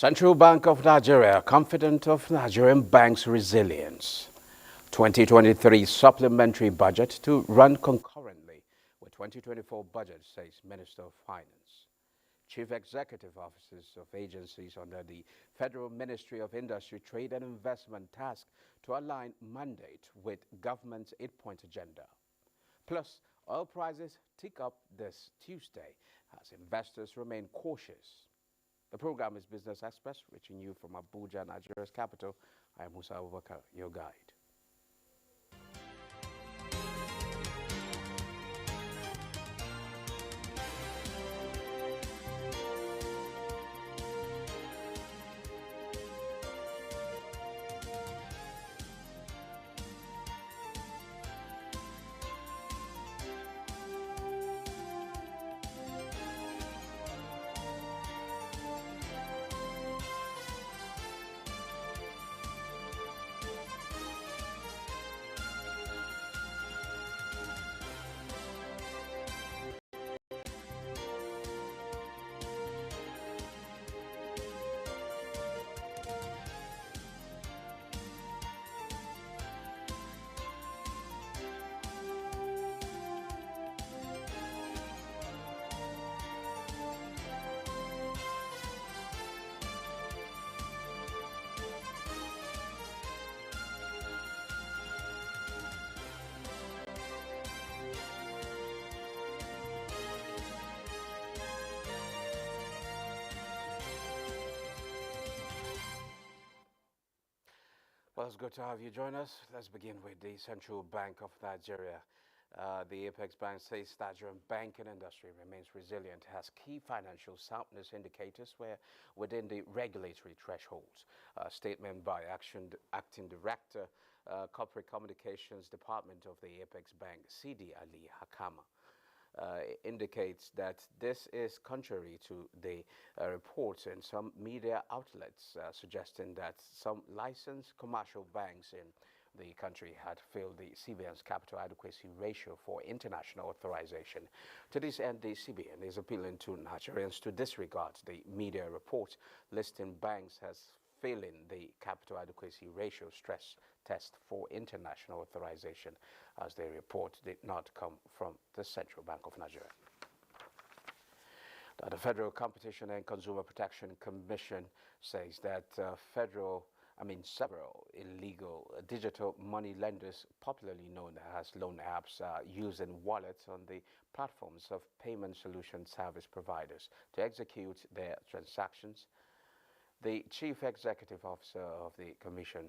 Central Bank of Nigeria confident of Nigerian banks' resilience. 2023 supplementary budget to run concurrently with 2024 budget, says Minister of Finance. Chief Executive Officers of agencies under the Federal Ministry of Industry, Trade and Investment tasked to align mandate with government's 8-point agenda. Plus, oil prices tick up this Tuesday as investors remain cautious. The program is Business Express, reaching you from Abuja, Nigeria's capital. I am Musa Abubakar, your guide. Well, it's good to have you join us. Let's begin with the Central Bank of Nigeria. The Apex Bank says Nigerian banking industry remains resilient, has key financial soundness indicators were within the regulatory thresholds. A statement by Acting Director, Corporate Communications Department of the Apex Bank, Sidi Ali Hakama, indicates that this is contrary to the reports in some media outlets suggesting that some licensed commercial banks in the country had failed the CBN's capital adequacy ratio for international authorization. To this end, the CBN is appealing to Nigerians to disregard the media report listing banks as failing the capital adequacy ratio stress test for international authorization, as the report did not come from the Central Bank of Nigeria. Now, the Federal Competition and Consumer Protection Commission says that several illegal digital money lenders, popularly known as loan apps, are using wallets on the platforms of payment solution service providers to execute their transactions. The Chief Executive Officer of the Commission,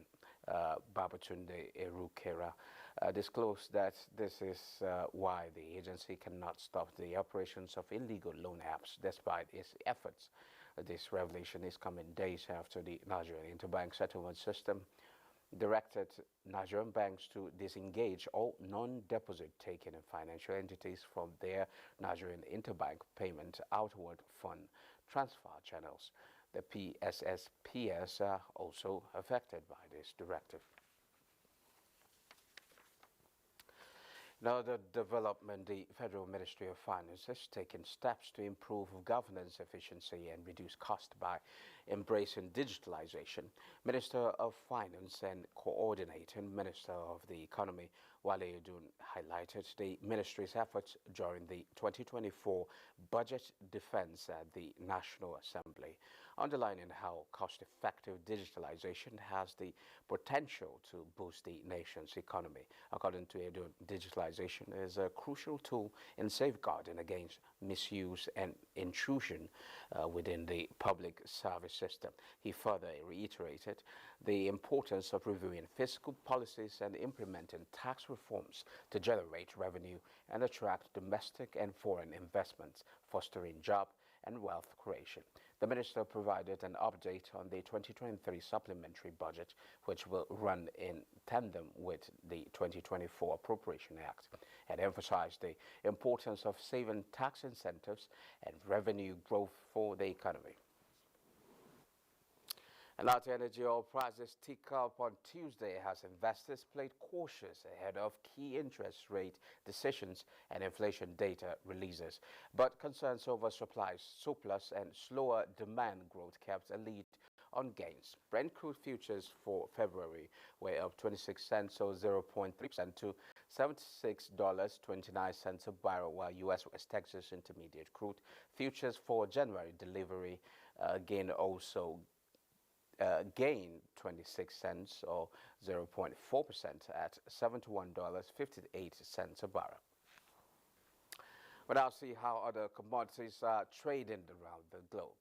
Babatunde Erukera, disclosed that this is why the agency cannot stop the operations of illegal loan apps despite its efforts. This revelation is coming days after the Nigerian Interbank Settlement System directed Nigerian banks to disengage all non-deposit taking in financial entities from their Nigerian Interbank Payment Outward Fund transfer channels. The PSSPS are also affected by this directive. Now, the development, the Federal Ministry of Finance has taken steps to improve governance efficiency and reduce cost by embracing digitalization. Minister of Finance and Coordinating Minister of the Economy, Wale Edun, highlighted the ministry's efforts during the 2024 budget defense at the National Assembly, underlining how cost-effective digitalization has the potential to boost the nation's economy. According to Edun, digitalization is a crucial tool in safeguarding against misuse and intrusion within the public service system. He further reiterated the importance of reviewing fiscal policies and implementing tax reforms to generate revenue and attract domestic and foreign investments, fostering job and wealth creation. The minister provided an update on the 2023 supplementary budget, which will run in tandem with the 2024 Appropriation Act, and emphasized the importance of saving tax incentives and revenue growth for the economy. And out energy oil prices tick up on Tuesday as investors played cautious ahead of key interest rate decisions and inflation data releases. But concerns over supply surplus and slower demand growth kept a lead on gains. Brent crude futures for February were up 26 cents or 0.3% to $76.29 a barrel, while U.S. West Texas Intermediate crude futures for January delivery gained 26 cents or 0.4% at $71.58 a barrel. We'll now see how other commodities are trading around the globe.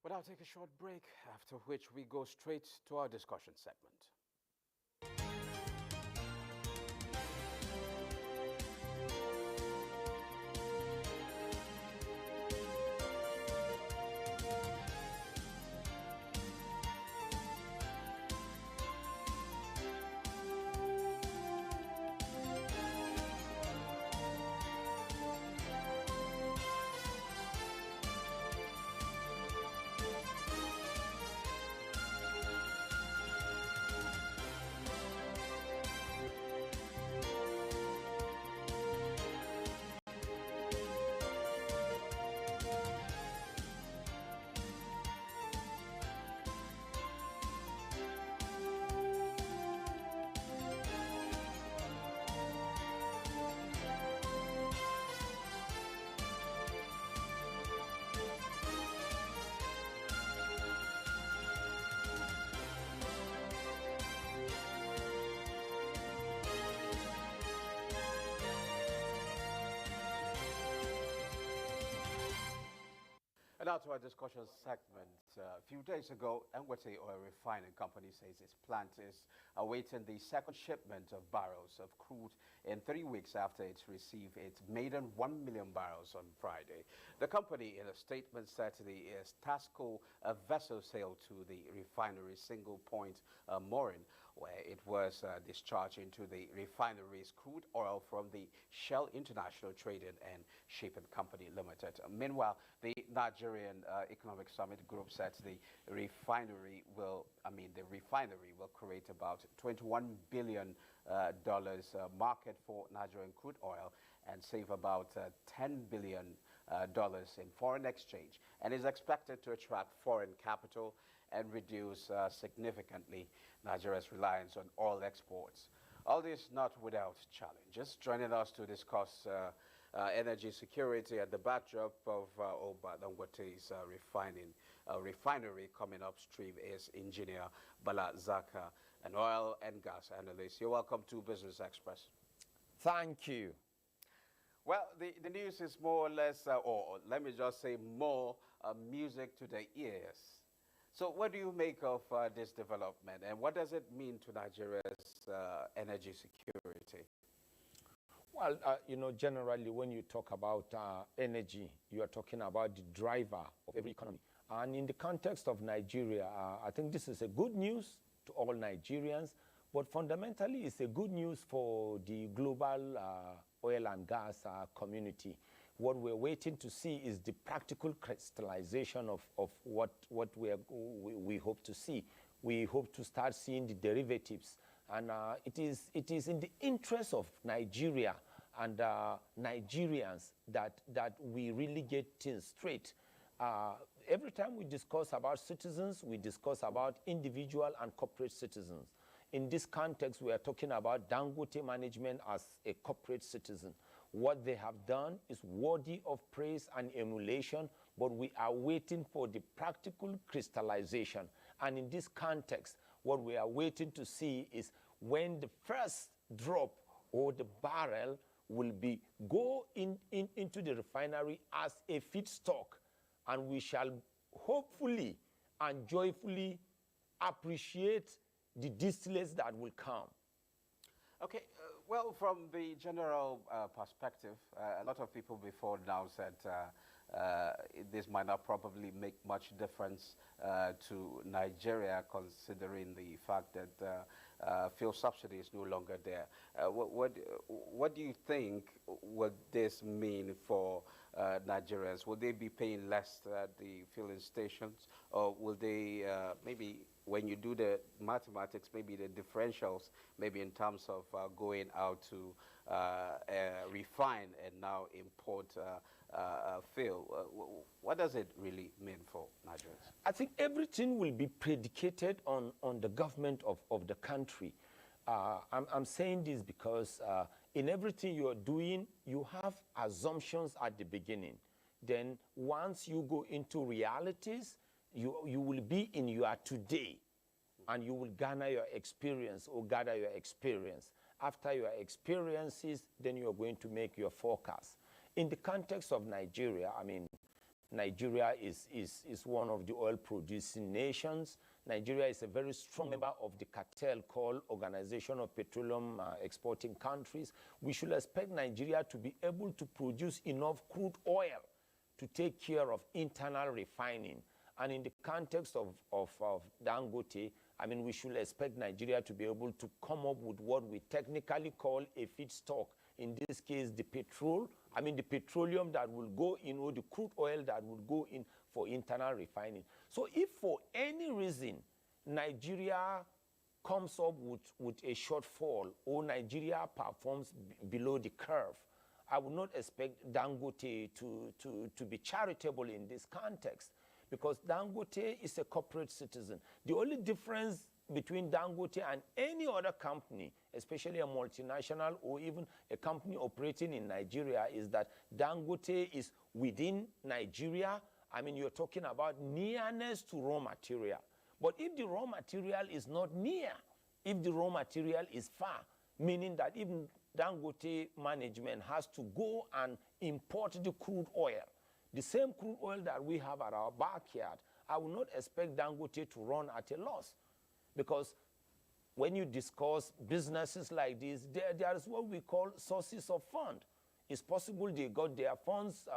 We'll now take a short break, after which we go straight to our discussion segment. And now to our discussion segment. A few days ago, NTA Oil Refining Company says its plant is awaiting the second shipment of barrels of crude in 3 weeks after it received its maiden 1 million barrels on Friday. The company, in a statement, said the Tasco vessel sailed to the refinery's single point mooring, where it was discharged into the refinery's crude oil from the Shell International Trading and Shipping Company Limited. Meanwhile, the Nigerian Economic Summit Group said the refinery will create about $21 billion market for Nigerian crude oil and save about $10 billion in foreign exchange, and is expected to attract foreign capital and reduce significantly Nigeria's reliance on oil exports. All this not without challenges. Joining us to discuss energy security at the backdrop of Dangote's refinery coming upstream is Engineer Bala Zaka, an oil and gas analyst. You're welcome to Business Express. Thank you. Well, the news is more or less, or let me just say more music to the ears. So what do you make of this development, and what does it mean to Nigeria's energy security? Well, generally when you talk about energy, you are talking about the driver of every economy. And in the context of Nigeria, I think this is a good news to all Nigerians, but fundamentally it's a good news for the global oil and gas community. What we're waiting to see is the practical crystallization of what we hope to see. We hope to start seeing the derivatives, and it is in the interest of Nigeria and Nigerians that we really get things straight. Every time we discuss about citizens, we discuss about individual and corporate citizens. In this context, we are talking about Dangote management as a corporate citizen. What they have done is worthy of praise and emulation, but we are waiting for the practical crystallization. And in this context, what we are waiting to see is when the first drop or the barrel will go into the refinery as a feedstock, and we shall hopefully and joyfully appreciate the distillates that will come. Okay, well, from the general perspective, a lot of people before now said this might not probably make much difference to Nigeria, considering the fact that fuel subsidy is no longer there. What do you think would this mean for Nigerians? Will they be paying less at the filling stations, or will they maybe, when you do the mathematics, maybe the differentials, maybe in terms of going out to refine and now import fuel, what does it really mean for Nigerians? I think everything will be predicated on the government of the country. I'm saying this because in everything you are doing, you have assumptions at the beginning. Then once you go into realities, you will be in your today, and you will garner your experience or gather your experience. After your experiences, then you are going to make your forecast. In the context of Nigeria, I mean, Nigeria is one of the oil-producing nations. Nigeria is a very strong member of the cartel called Organization of Petroleum Exporting Countries. We should expect Nigeria to be able to produce enough crude oil to take care of internal refining. And in the context of Dangote, I mean, we should expect Nigeria to be able to come up with what we technically call a feedstock. In this case, the petroleum that will go in, or the crude oil that will go in for internal refining. So if for any reason Nigeria comes up with a shortfall, or Nigeria performs below the curve, I would not expect Dangote to be charitable in this context, because Dangote is a corporate citizen. The only difference between Dangote and any other company, especially a multinational or even a company operating in Nigeria, is that Dangote is within Nigeria. I mean, you're talking about nearness to raw material. But if the raw material is not near, if the raw material is far, meaning that even Dangote management has to go and import the crude oil, the same crude oil that we have at our backyard, I will not expect Dangote to run at a loss. Because when you discuss businesses like this, there is what we call sources of fund. It's possible they got their funds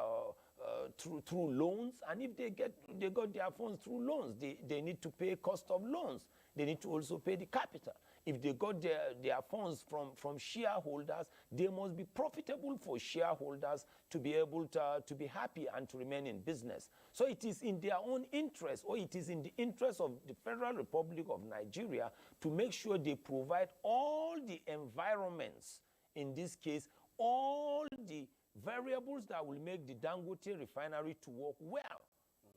through loans, and if they got their funds through loans, they need to pay cost of loans. They need to also pay the capital. If they got their funds from shareholders, they must be profitable for shareholders to be able to be happy and to remain in business. So it is in their own interest, or it is in the interest of the Federal Republic of Nigeria, to make sure they provide all the environments, in this case, all the variables that will make the Dangote refinery to work well.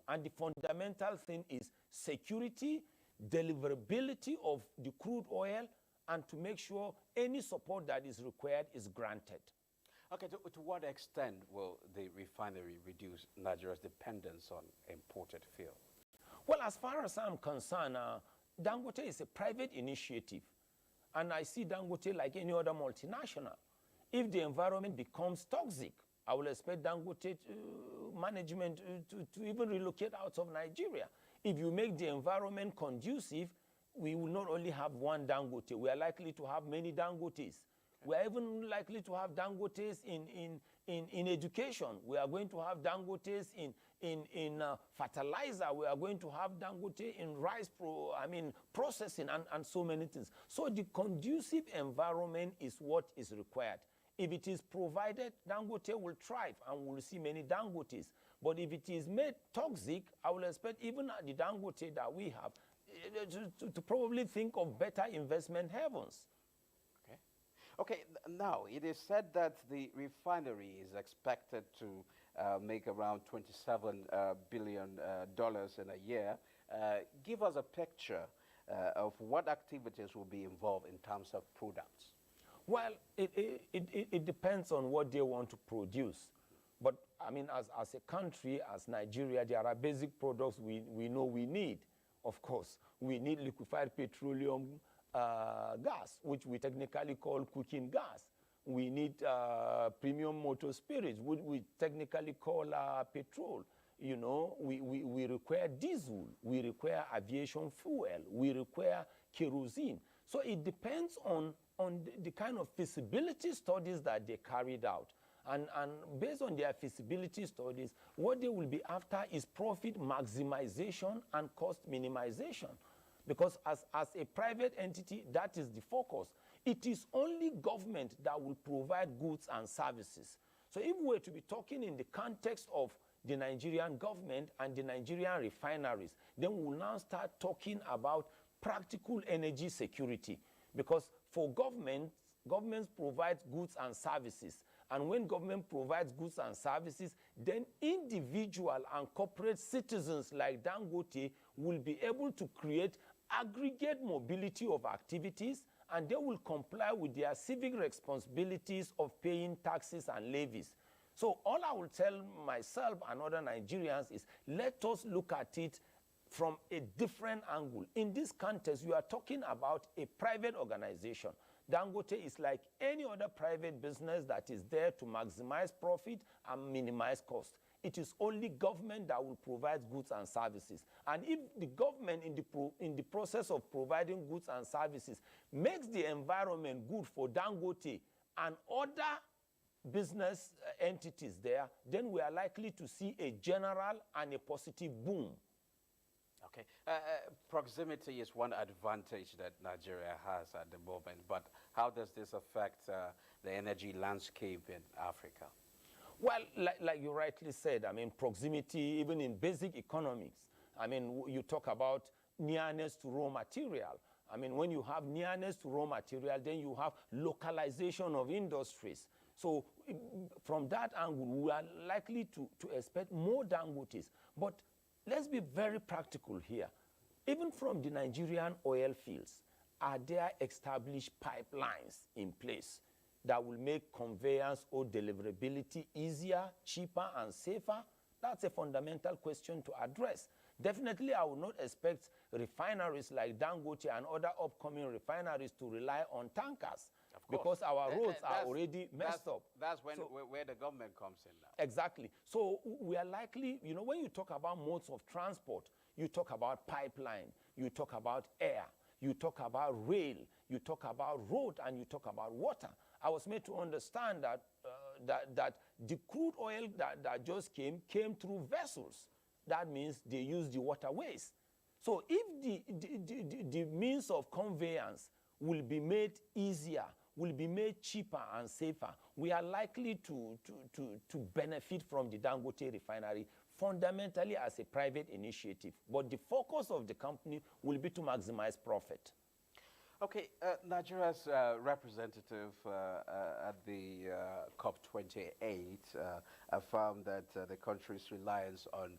And the fundamental thing is security, deliverability of the crude oil, and to make sure any support that is required is granted. Okay, to what extent will the refinery reduce Nigeria's dependence on imported fuel? Well, as far as I'm concerned, Dangote is a private initiative, and I see Dangote like any other multinational. If the environment becomes toxic, I will expect Dangote management to even relocate out of Nigeria. If you make the environment conducive, we will not only have one Dangote, we are likely to have many Dangotes. We are even likely to have Dangotes in education. We are going to have Dangotes in fertilizer. We are going to have Dangote in rice processing and so many things. So the conducive environment is what is required. If it is provided, Dangote will thrive and we will see many Dangotes. But if it is made toxic, I will expect even the Dangote that we have to probably think of better investment havens. Okay, now it is said that the refinery is expected to make around $27 billion in a year. Give us a picture of what activities will be involved in terms of products. Well, it depends on what they want to produce. But I mean, as a country, as Nigeria, there are basic products we know we need. Of course, we need liquefied petroleum gas, which we technically call cooking gas. We need premium motor spirits, which we technically call petrol. You know, we require diesel, we require aviation fuel, we require kerosene. So it depends on the kind of feasibility studies that they carried out. And based on their feasibility studies, what they will be after is profit maximization and cost minimization. Because as a private entity, that is the focus. It is only government that will provide goods and services. So if we were to be talking in the context of the Nigerian government and the Nigerian refineries, then we will now start talking about practical energy security. Because for governments provide goods and services. And when government provides goods and services, then individual and corporate citizens like Dangote will be able to create aggregate mobility of activities, and they will comply with their civic responsibilities of paying taxes and levies. So all I will tell myself and other Nigerians is, let us look at it from a different angle. In this context, you are talking about a private organization. Dangote is like any other private business that is there to maximize profit and minimize cost. It is only government that will provide goods and services. And if the government, in the process of providing goods and services, makes the environment good for Dangote and other business entities there, then we are likely to see a general and a positive boom. Okay. Proximity is one advantage that Nigeria has at the moment, but how does this affect the energy landscape in Africa? Well, like you rightly said, I mean, proximity, even in basic economics, I mean, you talk about nearness to raw material. I mean, when you have nearness to raw material, then you have localization of industries. So from that angle, we are likely to expect more Dangotes. But let's be very practical here. Even from the Nigerian oil fields, are there established pipelines in place that will make conveyance or deliverability easier, cheaper, and safer? That's a fundamental question to address. Definitely, I would not expect refineries like Dangote and other upcoming refineries to rely on tankers, because our roads are already messed up. That's where the government comes in now. Exactly. So we are likely, you know, when you talk about modes of transport, you talk about pipeline, you talk about air, you talk about rail, you talk about road, and you talk about water. I was made to understand that that the crude oil that just came through vessels. That means they use the waterways. So if the means of conveyance will be made easier, will be made cheaper and safer, we are likely to benefit from the Dangote refinery fundamentally as a private initiative. But the focus of the company will be to maximize profit. Okay, Nigeria's representative at the COP28 affirmed that the country's reliance on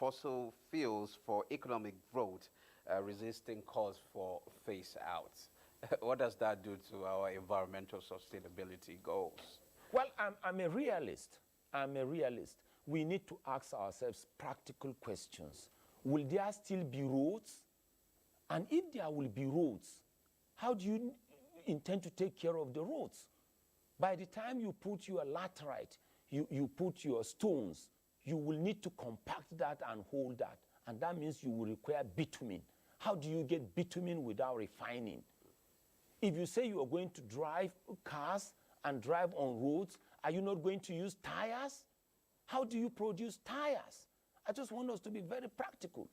fossil fuels for economic growth, resisting calls for phase out. What does that do to our environmental sustainability goals? Well, I'm a realist. I'm a realist. We need to ask ourselves practical questions. Will there still be roads? And if there will be roads, how do you intend to take care of the roads? By the time you put your laterite, you put your stones, you will need to compact that and hold that. And that means you will require bitumen. How do you get bitumen without refining? If you say you are going to drive cars and drive on roads, are you not going to use tires? How do you produce tires? I just want us to be very practical.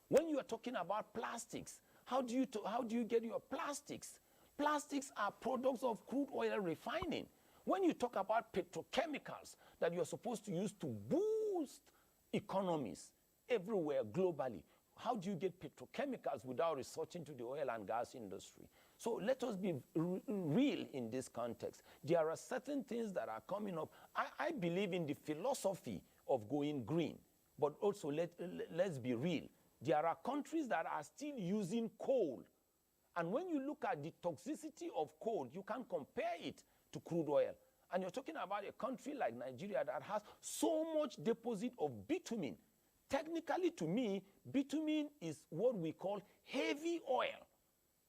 When you are talking about plastics, how do you get your plastics? Plastics are products of crude oil refining. When you talk about petrochemicals that you're supposed to use to boost economies everywhere globally, how do you get petrochemicals without resorting to the oil and gas industry? So let us be real in this context. There are certain things that are coming up. I believe in the philosophy of going green, but also let's be real. There are countries that are still using coal. And when you look at the toxicity of coal, you can compare it to crude oil. And you're talking about a country like Nigeria that has so much deposit of bitumen. Technically, to me, bitumen is what we call heavy oil.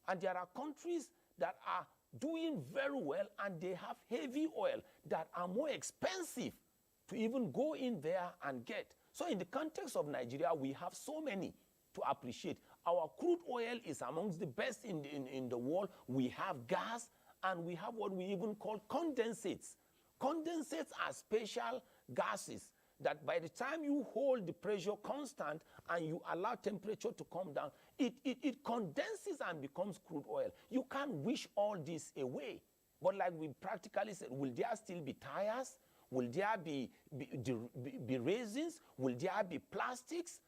And there are countries that are doing very well and they have heavy oil that are more expensive to even go in there and get. So in the context of Nigeria, we have so many to appreciate. Our crude oil is amongst the best in the world. We have gas and we have what we even call condensates. Condensates are special gases that by the time you hold the pressure constant and you allow temperature to come down, it condenses and becomes crude oil. You can't wish all this away. But like we practically said, will there still be tires? Will there be resins? Will there be plastics?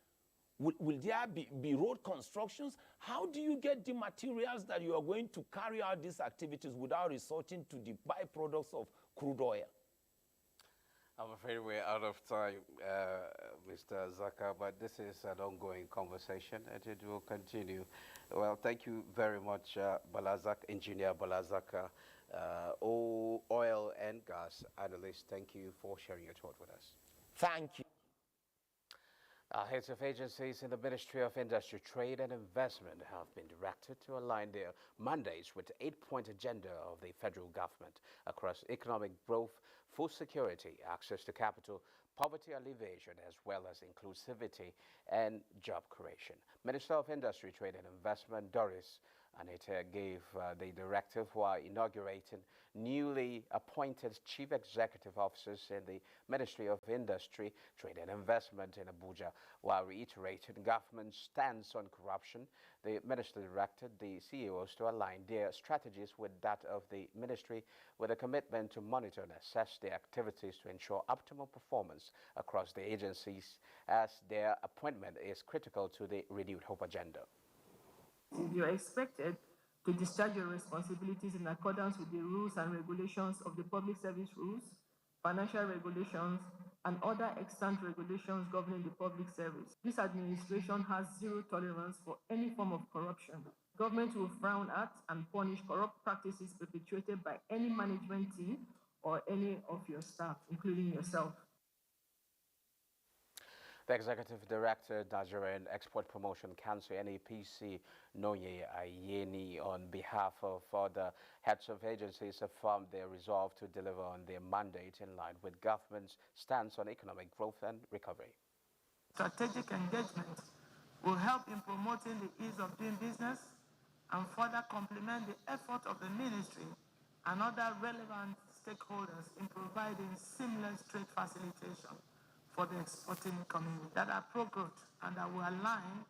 Will there be road constructions? How do you get the materials that you are going to carry out these activities without resorting to the byproducts of crude oil? I'm afraid we're out of time, Mr. Zaka, but this is an ongoing conversation and it will continue. Well, thank you very much, Engineer Balazaka, oil and gas analyst. Thank you for sharing your thought with us. Thank you. Heads of agencies in the Ministry of Industry, Trade and Investment have been directed to align their mandates with the 8-point agenda of the federal government across economic growth, food security, access to capital, poverty alleviation, as well as inclusivity and job creation. Minister of Industry, Trade and Investment, Doris Anita, gave the directive while inaugurating newly appointed chief executive officers in the Ministry of Industry, Trade and Investment in Abuja. While reiterating government's stance on corruption, the minister directed the CEOs to align their strategies with that of the ministry with a commitment to monitor and assess their activities to ensure optimal performance across the agencies, as their appointment is critical to the renewed hope agenda. You are expected to discharge your responsibilities in accordance with the rules and regulations of the Public Service Rules, financial regulations, and other extant regulations governing the public service. This administration has zero tolerance for any form of corruption. Government will frown at and punish corrupt practices perpetrated by any management team or any of your staff, including yourself. The Executive Director, Nigerian Export Promotion Council, NAPC, Noye Ayeni, on behalf of other heads of agencies, affirmed their resolve to deliver on their mandate in line with government's stance on economic growth and recovery. Strategic engagement will help in promoting the ease of doing business and further complement the effort of the ministry and other relevant stakeholders in providing seamless trade facilitation for the exporting community that are pro-growth and that will align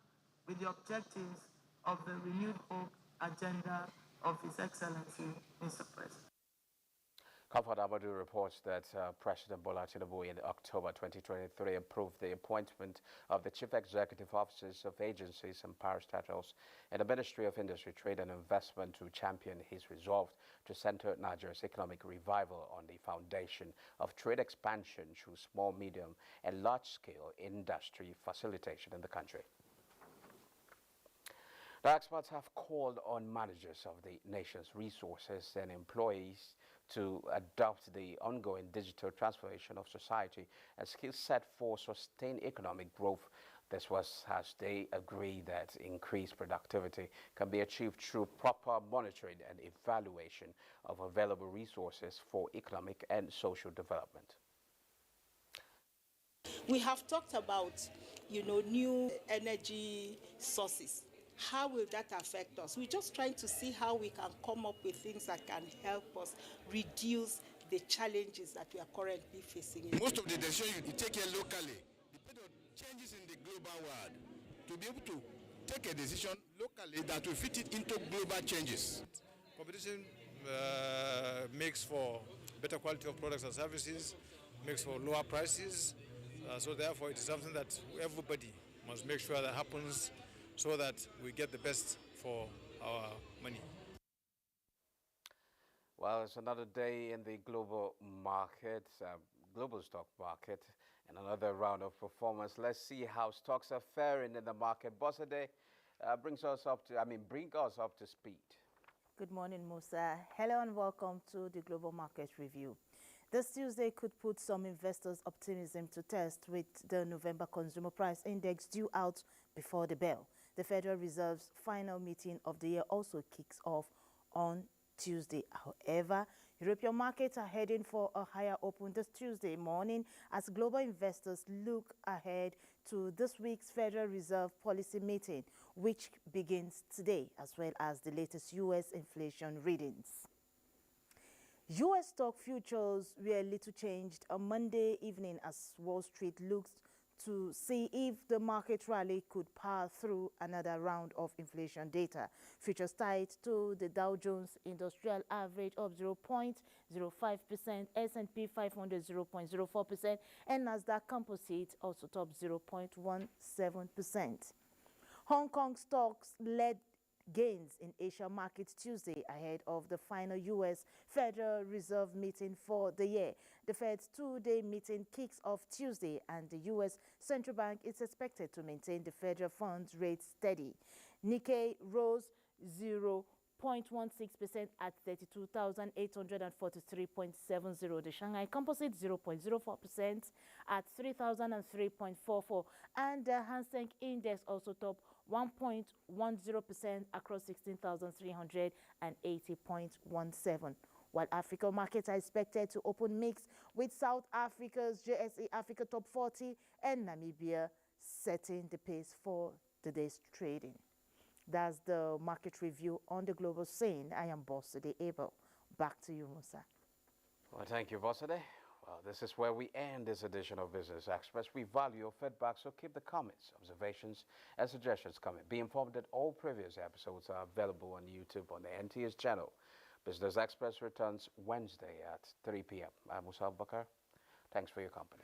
with the objectives of the renewed hope agenda of His Excellency, Mr. President. Comfort Abadu reports that President Bola Tinubu in October 2023 approved the appointment of the chief executive officers of agencies and parastatals in the Ministry of Industry, Trade and Investment to champion his resolve to center Nigeria's economic revival on the foundation of trade expansion through small, medium and large-scale industry facilitation in the country. The experts have called on managers of the nation's resources and employees to adopt the ongoing digital transformation of society and skill set for sustained economic growth. This was as they agree that increased productivity can be achieved through proper monitoring and evaluation of available resources for economic and social development. We have talked about, new energy sources. How will that affect us? We're just trying to see how we can come up with things that can help us reduce the challenges that we are currently facing. Most of the decisions you take here locally depend on changes in the global world. To be able to take a decision locally that will fit it into global changes. Competition makes for better quality of products and services, makes for lower prices. So therefore, it is something that everybody must make sure that happens, so that we get the best for our money. Well, it's another day in the global market, global stock market, and another round of performance. Let's see how stocks are faring in the market. Bossade, bring us up to speed. Good morning, Musa. Hello and welcome to the Global Market Review. This Tuesday could put some investors' optimism to test with the November Consumer Price Index due out before the bell. The Federal Reserve's final meeting of the year also kicks off on Tuesday. However, European markets are heading for a higher open this Tuesday morning as global investors look ahead to this week's Federal Reserve policy meeting, which begins today, as well as the latest U.S. inflation readings. U.S. stock futures were little changed on Monday evening as Wall Street looked to see if the market rally could power through another round of inflation data. Futures tied to the Dow Jones Industrial Average up 0.05%, S&P 500 0.04%, and Nasdaq Composite also topped 0.17%. Hong Kong stocks led gains in Asia markets Tuesday ahead of the final U.S. Federal Reserve meeting for the year. The Fed's two-day meeting kicks off Tuesday, and the U.S. Central Bank is expected to maintain the federal funds rate steady. Nikkei rose 0.16% at 32,843.70. The Shanghai Composite 0.04% at 3,003.44. And the Hang Seng Index also topped 1.10% across 16,380.17. While African markets are expected to open mixed, with South Africa's JSE Africa Top 40 and Namibia setting the pace for the day's trading. That's the market review on the global scene. I am Bosede Abel. Back to you, Musa. Well, thank you, Bosede. Well, this is where we end this edition of Business Express. We value your feedback, so keep the comments, observations, and suggestions coming. Be informed that all previous episodes are available on YouTube on the NTA's channel. Business Express returns Wednesday at 3 p.m. I'm Musa Bakar. Thanks for your company.